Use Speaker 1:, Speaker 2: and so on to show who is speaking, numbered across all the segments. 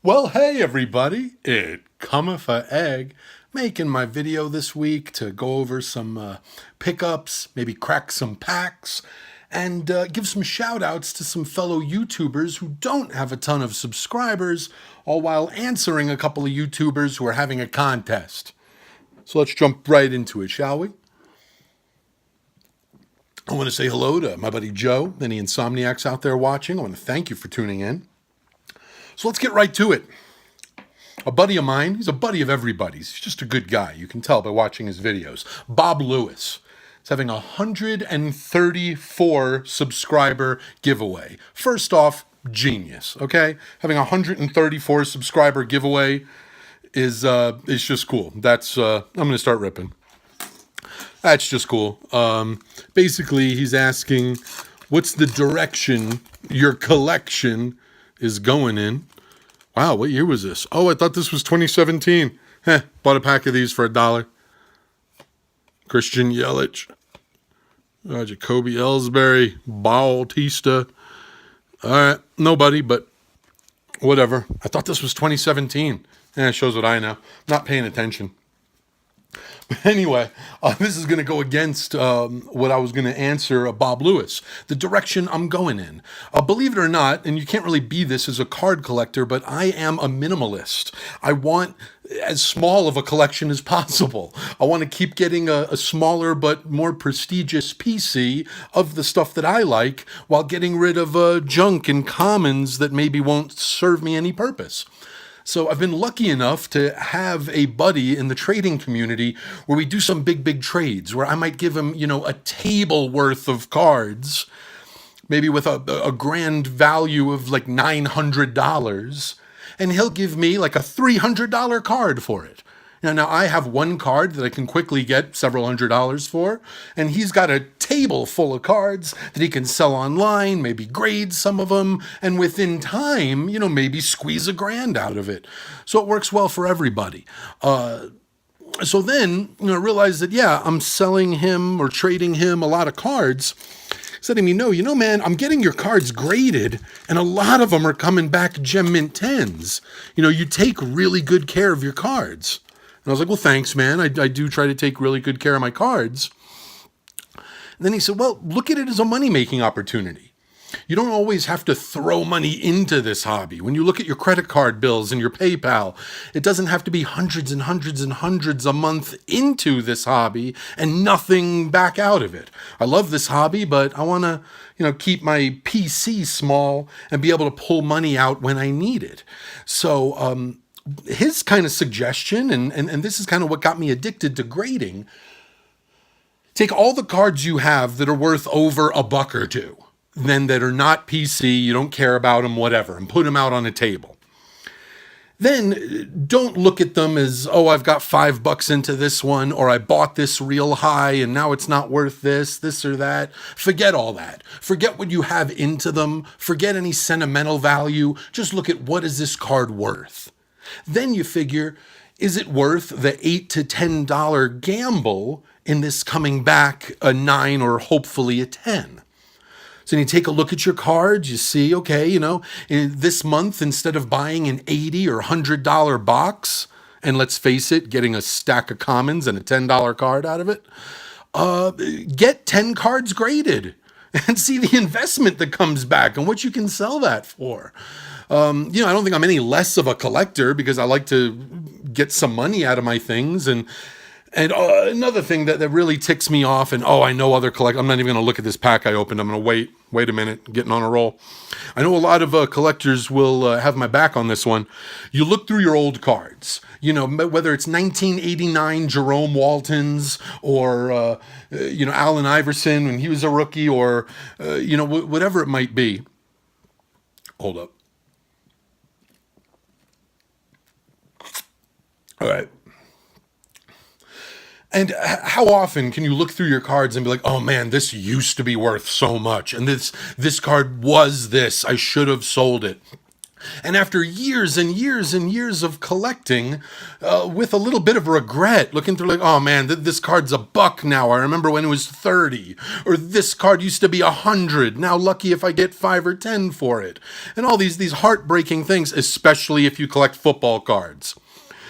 Speaker 1: Well, hey everybody, it cometh a egg, making my video this week to go over some pickups, maybe crack some packs, and give some shout outs to some fellow YouTubers who don't have a ton of subscribers, all while answering a couple of YouTubers who are having a contest. So let's jump right into it, shall we? I want to say hello to my buddy Joe, any insomniacs out there watching. I want to thank you for tuning in. So let's get right to it. A buddy of mine, he's a buddy of everybody's. He's just a good guy. You can tell by watching his videos. Bob Lewis is having a 134 subscriber giveaway. First off, genius, okay? Having a 134 subscriber giveaway is just cool. That's I'm going to start ripping. That's just cool. Basically, he's asking, what's the direction your collection is going in? Wow, what year was this? Oh, I thought this was 2017. Bought a pack of these for $1. Christian Yelich, Jacoby Ellsbury, Bautista. All right, nobody, but whatever. I thought this was 2017. It shows what I know. Not paying attention. But anyway, this is going to go against what I was going to answer Bob Lewis, the direction I'm going in. Believe it or not, and you can't really be this as a card collector, but I am a minimalist. I want as small of a collection as possible. I want to keep getting a smaller but more prestigious PC of the stuff that I like while getting rid of junk and commons that maybe won't serve me any purpose. So I've been lucky enough to have a buddy in the trading community where we do some big trades where I might give him, a table worth of cards, maybe with a grand value of like $900, and he'll give me like a $300 card for it. Now I have one card that I can quickly get several $100s for, and he's got a table full of cards that he can sell online, maybe grade some of them, and within time, maybe squeeze $1,000 out of it. So it works well for everybody. So then, I realized that, I'm selling him or trading him a lot of cards. He's letting me know, man, I'm getting your cards graded, and a lot of them are coming back Gem Mint 10s. You take really good care of your cards. And I was like, well, thanks, man. I do try to take really good care of my cards. And then he said, well, look at it as a money-making opportunity. You don't always have to throw money into this hobby. When you look at your credit card bills and your PayPal, it doesn't have to be hundreds and hundreds and hundreds a month into this hobby and nothing back out of it. I love this hobby, but I want to, keep my PC small and be able to pull money out when I need it. So, his kind of suggestion, and this is kind of what got me addicted to grading, take all the cards you have that are worth over $1 or $2, then that are not PC, you don't care about them, whatever, and put them out on a table. Then don't look at them as, oh, I've got $5 into this one, or I bought this real high and now it's not worth this or that. Forget all that. Forget what you have into them. Forget any sentimental value. Just look at, what is this card worth? Then you figure, is it worth the $8 to $10 gamble in this coming back a 9 or hopefully a 10? So you take a look at your cards, you see, okay, this month, instead of buying an $80 or $100 box, and let's face it, getting a stack of commons and a $10 card out of it, get 10 cards graded and see the investment that comes back and what you can sell that for. I don't think I'm any less of a collector because I like to get some money out of my things. And another thing that really ticks me off, and I know other collectors, I'm not even going to look at this pack I opened. I'm going to wait a minute, getting on a roll. I know a lot of collectors will have my back on this one. You look through your old cards, whether it's 1989 Jerome Waltons or, Allen Iverson when he was a rookie, or, whatever it might be. Hold up. All right. And how often can you look through your cards and be like, oh man, this used to be worth so much, and this card was this, I should have sold it. And after years and years and years of collecting, with a little bit of regret, looking through like, oh man, this card's $1 now. I remember when it was 30. Or this card used to be 100. Now lucky if I get 5 or 10 for it. And all these heartbreaking things, especially if you collect football cards.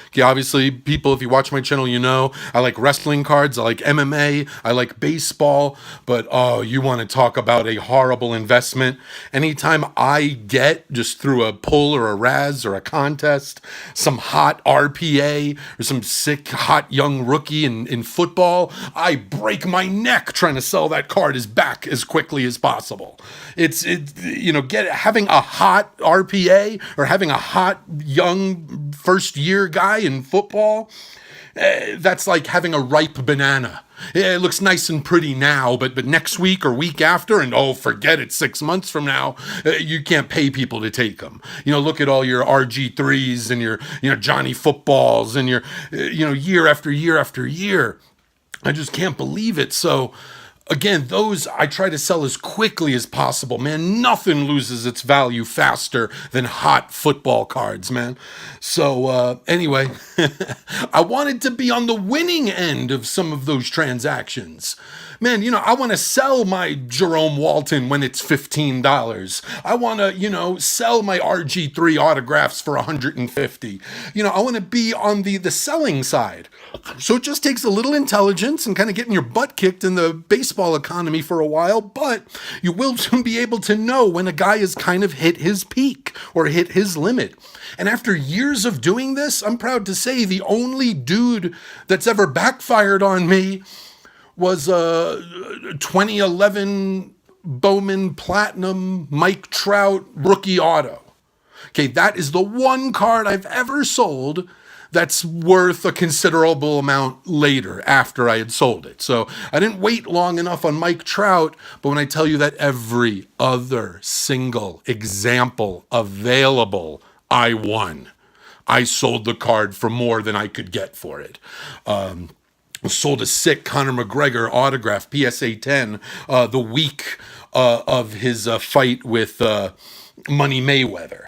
Speaker 1: Okay, obviously, people, if you watch my channel, you know I like wrestling cards, I like MMA, I like baseball, but oh, you want to talk about a horrible investment. Anytime I get, just through a pull or a Raz or a contest, some hot RPA or some sick, hot young rookie in football, I break my neck trying to sell that card back as quickly as possible. Having a hot RPA or having a hot young first year guy in football, that's like having a ripe banana. It looks nice and pretty now, but next week or week after, and oh, forget it, 6 months from now, you can't pay people to take them. Look at all your RG3s and your, Johnny Footballs and your, year after year after year. I just can't believe it. So, again, those I try to sell as quickly as possible, man. Nothing loses its value faster than hot football cards, man. So anyway, I wanted to be on the winning end of some of those transactions. Man, I want to sell my Jerome Walton when it's $15. I want to, sell my RG3 autographs for $150. I want to be on the selling side. So it just takes a little intelligence and kind of getting your butt kicked in the baseball economy for a while, but you will soon be able to know when a guy has kind of hit his peak or hit his limit. And after years of doing this, I'm proud to say the only dude that's ever backfired on me was a 2011 Bowman Platinum Mike Trout rookie auto. Okay, that is the one card I've ever sold that's worth a considerable amount later after I had sold it. So I didn't wait long enough on Mike Trout, but when I tell you that every other single example available, I won. I sold the card for more than I could get for it. Sold a sick Conor McGregor autograph, PSA 10, the week of his fight with Money Mayweather.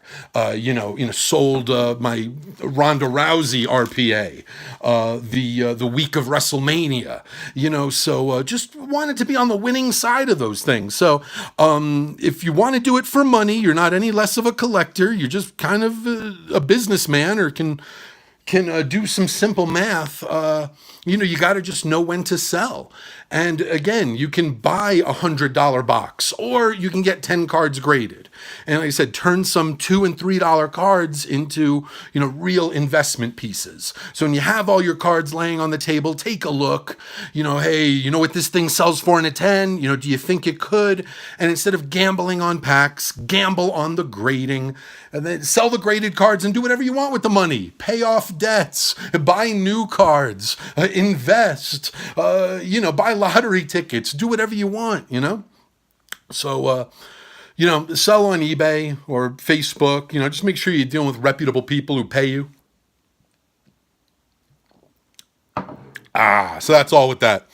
Speaker 1: Sold my Ronda Rousey RPA the week of WrestleMania. So just wanted to be on the winning side of those things. So if you want to do it for money, you're not any less of a collector. You're just kind of a businessman or can do some simple math. You got to just know when to sell. And again, you can buy $100 box or you can get 10 cards graded. And like I said, turn some $2 and $3 cards into, real investment pieces. So when you have all your cards laying on the table, take a look, hey, you know what this thing sells for in a 10? Do you think it could? And instead of gambling on packs, gamble on the grading and then sell the graded cards and do whatever you want with the money. Pay off debts, buy new cards, invest, buy lottery tickets, do whatever you want, So, sell on eBay or Facebook, just make sure you're dealing with reputable people who pay you. So that's all with that.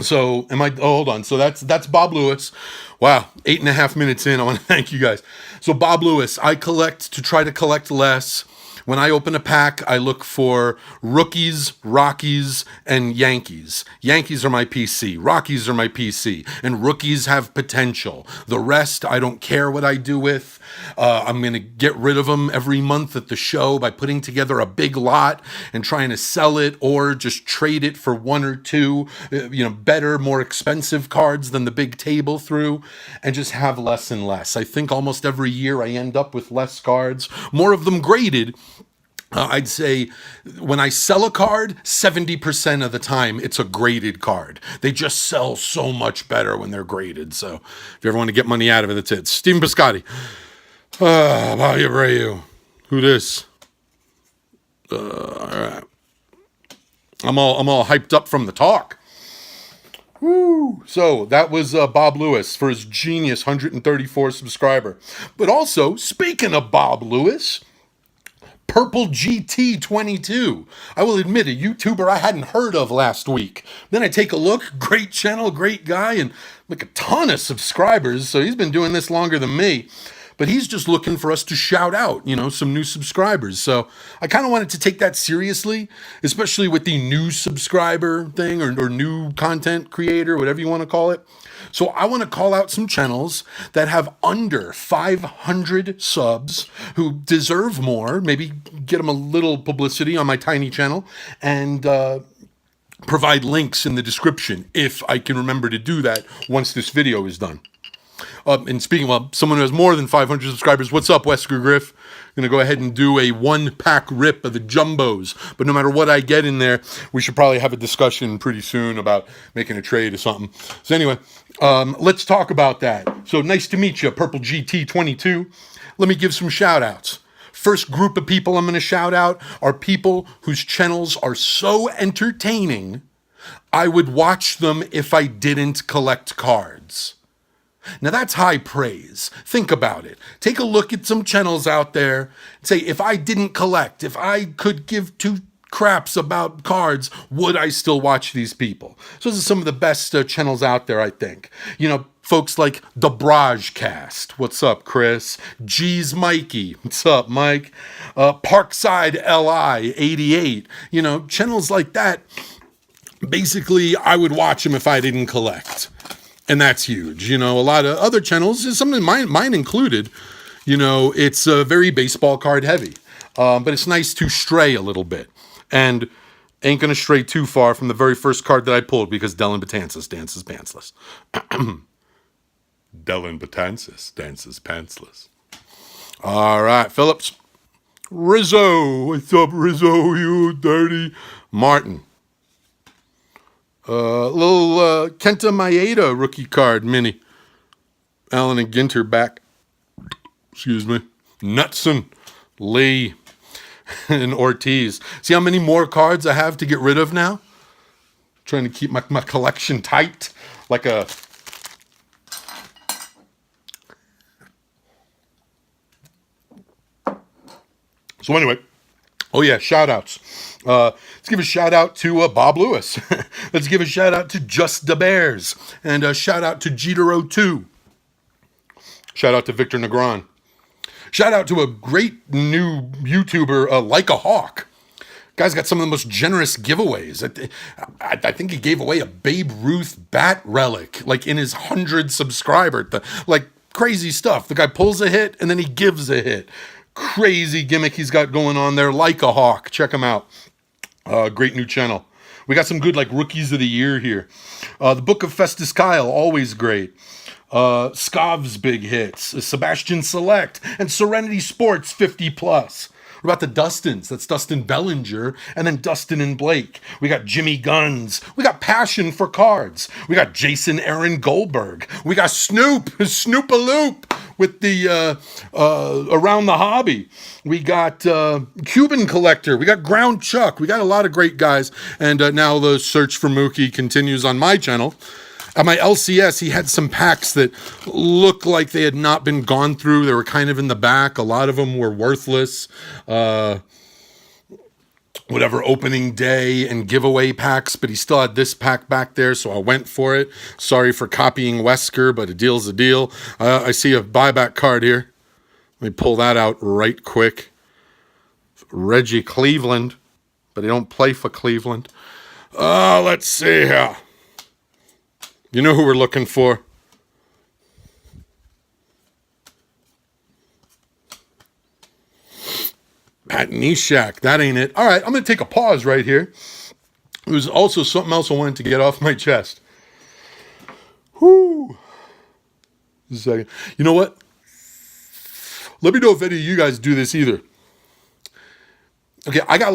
Speaker 1: So hold on. So that's Bob Lewis. Wow. 8.5 minutes in. I want to thank you guys. So Bob Lewis, I collect to try to collect less. When I open a pack, I look for rookies, Rockies, and Yankees. Yankees are my PC. Rockies are my PC. And rookies have potential. The rest, I don't care what I do with. I'm going to get rid of them every month at the show by putting together a big lot and trying to sell it or just trade it for one or two, better, more expensive cards than the big table through and just have less and less. I think almost every year I end up with less cards, more of them graded. I'd say when I sell a card, 70% of the time it's a graded card. They just sell so much better when they're graded. So if you ever want to get money out of it, that's it. Stephen Piscotti. Mario Abreu. Who this? All right. I'm all hyped up from the talk. Woo! So that was Bob Lewis for his genius 134 subscriber. But also, speaking of Bob Lewis, Purple GT22. I will admit, a YouTuber I hadn't heard of last week. Then I take a look, great channel, great guy, and like a ton of subscribers. So he's been doing this longer than me. but he's just looking for us to shout out, some new subscribers. So I kind of wanted to take that seriously, especially with the new subscriber thing or new content creator, whatever you want to call it. So I want to call out some channels that have under 500 subs who deserve more, maybe get them a little publicity on my tiny channel, and provide links in the description if I can remember to do that once this video is done. And speaking of someone who has more than 500 subscribers, what's up, Wesker Griff? I'm going to go ahead and do a 1-pack rip of the jumbos. But no matter what I get in there, we should probably have a discussion pretty soon about making a trade or something. So anyway, let's talk about that. So nice to meet you, Purple GT22. Let me give some shout outs. First group of people I'm going to shout out are people whose channels are so entertaining, I would watch them if I didn't collect cards. Now that's high praise. Think about it. Take a look at some channels out there and say, if I didn't collect, if I could give two craps about cards, would I still watch these people? So those are some of the best channels out there, I think. Folks like the Brajcast. What's up, Chris? G's Mikey. What's up, Mike? Parkside LI 88. Channels like that. Basically, I would watch them if I didn't collect. And that's huge. A lot of other channels, some of mine included, it's very baseball card heavy. But it's nice to stray a little bit. And ain't going to stray too far from the very first card that I pulled because Dellin Betances dances pantsless. Dellin Betances dances pantsless. All right, Phillips. Rizzo. What's up, Rizzo, you dirty Martin. Little Kenta Maeda rookie card mini. Allen and Ginter back. Excuse me. Knutson, Lee, and Ortiz. See how many more cards I have to get rid of now? Trying to keep my collection tight. Like a... So anyway. Oh yeah, shout outs. Let's give a shout out to Bob Lewis. Let's give a shout out to Just the Bears. And a shout out to Jetero2. Shout out to Victor Negron. Shout out to a great new YouTuber, Like a Hawk. Guy's got some of the most generous giveaways. I think he gave away a Babe Ruth bat relic, like in his 100 subscriber. Like crazy stuff. The guy pulls a hit and then he gives a hit. Crazy gimmick he's got going on there. Like a Hawk. Check him out. Great new channel. We got some good rookies of the year here. The Book of Festus Kyle, always great. Scav's big hits. Sebastian Select and Serenity Sports 50 plus. What about the Dustins? That's Dustin Bellinger and then Dustin and Blake. We got Jimmy Guns. We got Passion for Cards. We got Jason Aaron Goldberg. We got Snoop-a-Loop with the Around the Hobby. We got Cuban Collector. We got Ground Chuck. We got a lot of great guys. And now the search for Mookie continues on my channel. At my LCS, he had some packs that looked like they had not been gone through. They were kind of in the back. A lot of them were worthless. Whatever, opening day and giveaway packs, but he still had this pack back there, so I went for it. Sorry for copying Wesker, but a deal's a deal. I see a buyback card here. Let me pull that out right quick. Reggie Cleveland, but he don't play for Cleveland. Let's see here. You know who we're looking for? Pat Neshek. That ain't it. All right, I'm going to take a pause right here. It was also something else I wanted to get off my chest. Whoo. Just a second. You know what? Let me know if any of you guys do this either. Okay, I got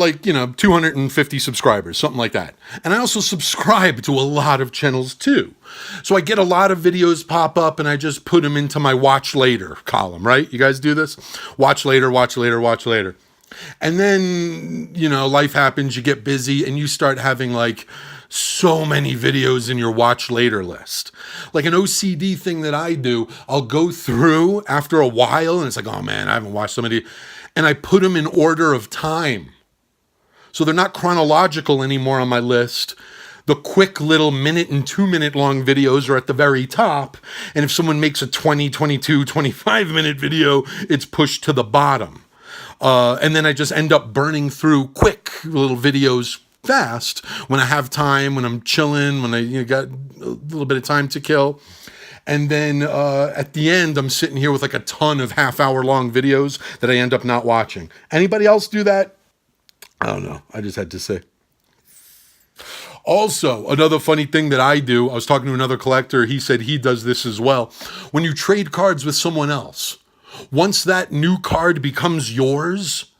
Speaker 1: 250 subscribers, something like that. And I also subscribe to a lot of channels too. So I get a lot of videos pop up and I just put them into my watch later column, right? You guys do this? Watch later, watch later, watch later. And then, life happens, you get busy and you start having so many videos in your watch later list. Like an OCD thing that I do, I'll go through after a while and it's like, oh man, I haven't watched so many. And I put them in order of time. So they're not chronological anymore on my list. The quick little minute and 2 minute long videos are at the very top. And if someone makes a 20, 22, 25 minute video, it's pushed to the bottom. And then I just end up burning through quick little videos fast when I have time, when I'm chilling, when I got a little bit of time to kill. And then at the end, I'm sitting here with like a ton of half-hour long videos that I end up not watching. Anybody else do that? I don't know. I just had to say. Also, another funny thing that I do, I was talking to another collector. He said he does this as well. When you trade cards with someone else, once that new card becomes yours,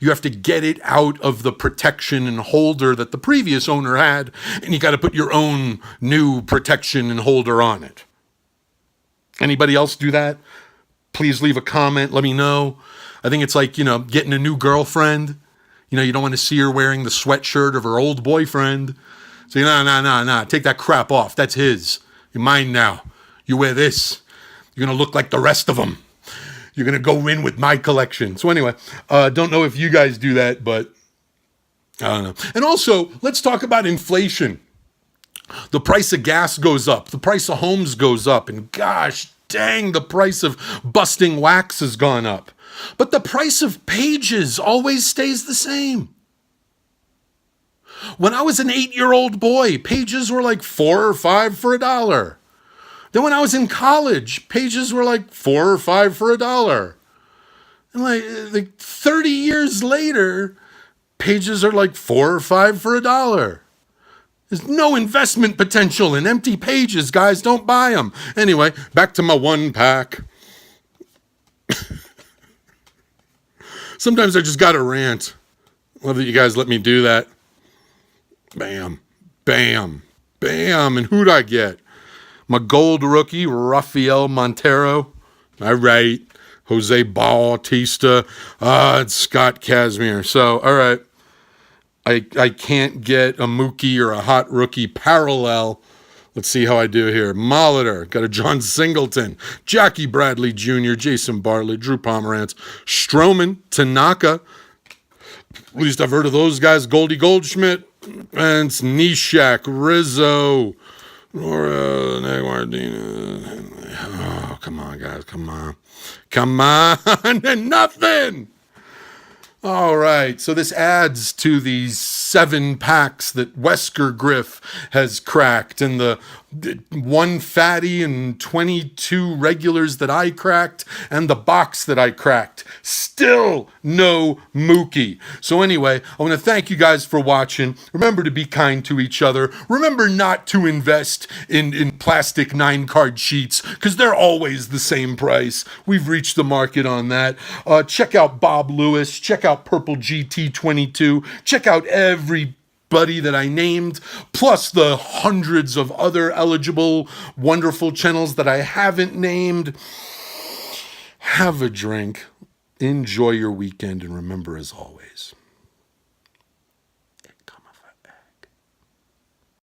Speaker 1: you have to get it out of the protection and holder that the previous owner had, and you got to put your own new protection and holder on it. Anybody else do that? Please leave a comment. Let me know. I think it's like, getting a new girlfriend. You don't want to see her wearing the sweatshirt of her old boyfriend. So, no. Take that crap off. That's his. You're mine now. You wear this. You're going to look like the rest of them. You're going to go in with my collection. So anyway, don't know if you guys do that, but I don't know. And also, let's talk about inflation. The price of gas goes up. The price of homes goes up. And gosh dang, the price of busting wax has gone up. But the price of pages always stays the same. When I was an 8-year-old boy, pages were like $4 or $5 for $1. Then when I was in college, pages were like $4 or $5 for $1. And like 30 years later, pages are like $4 or $5 for $1. There's no investment potential in empty pages, guys. Don't buy them. Anyway, back to my 1-pack. Sometimes I just got to rant. Love that you guys let me do that. Bam, bam, bam. And who'd I get? My gold rookie, Rafael Montero. All right. Jose Bautista. It's Scott Kazmir. So, all right. I can't get a Mookie or a hot rookie parallel. Let's see how I do here. Molitor. Got a John Singleton. Jackie Bradley Jr., Jason Bartlett, Drew Pomerantz, Stroman, Tanaka. At least I've heard of those guys. Goldie Goldschmidt. And Nishak, Rizzo, Nora, Martinez. Oh, come on, guys. Come on. Come on. And nothing. All right. So this adds to these 7 packs that Wesker Griff has cracked, and the 1 fatty and 22 regulars that I cracked, and the box that I cracked. Still no Mookie. So anyway, I want to thank you guys for watching. Remember to be kind to each other. Remember not to invest in plastic 9-card sheets, because they're always the same price. We've reached the market on that. Check out Bob Lewis. Check out Purple GT22. Check out everybody that I named, plus the hundreds of other eligible, wonderful channels that I haven't named. Have a drink. Enjoy your weekend, and remember, as always,